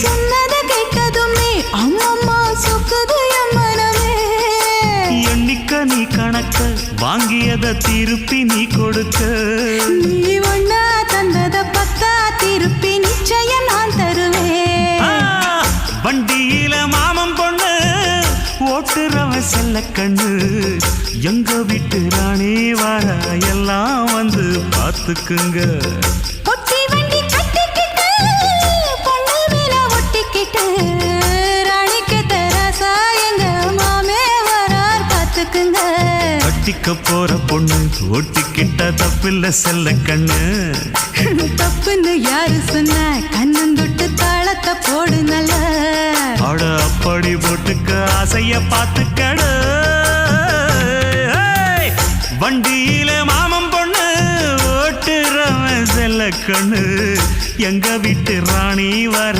சொன்னத கேட்டதுமே அம்மம்மா சொக்குது என் மனமே. எண்ணிக்க நீ கணக்க வாங்கியத திருப்பி நீ கொடுக்க. நீ ஒண்ணா தந்தத பத்தா திருப்பி நிச்சயம் நான் தருவேன். வண்டியில மாமன் பொண்ணு ஓட்டுறவன் செல்ல கண்ணு. எங்க வீட்டு ராணி வர எல்லாம் வந்து பார்த்துக்குங்க. ஒட்டி வண்டி கட்டிக்கிட்டு பொண்ணு மேல ஒட்டிக்கிட்டு ராணிக்கு தராசா எங்க மாமே வரார் பார்த்துக்குங்க. ஒட்டிக்க போற பொண்ணு ஒட்டிக்கிட்ட தப்பில்ல செல்ல கண்ணு. தப்புன்னு யாரு சொன்ன கண்ணந்தொட்டு தாளத்தை போடு நல்ல. அட அப்படி போட்டுக்க ஆசைய பார்த்துக்கடு. வண்டியில மாமன் பொண்ணு ஓட்டுறவன் செல்ல கண்ணு. எங்க வீட்டு ராணி வர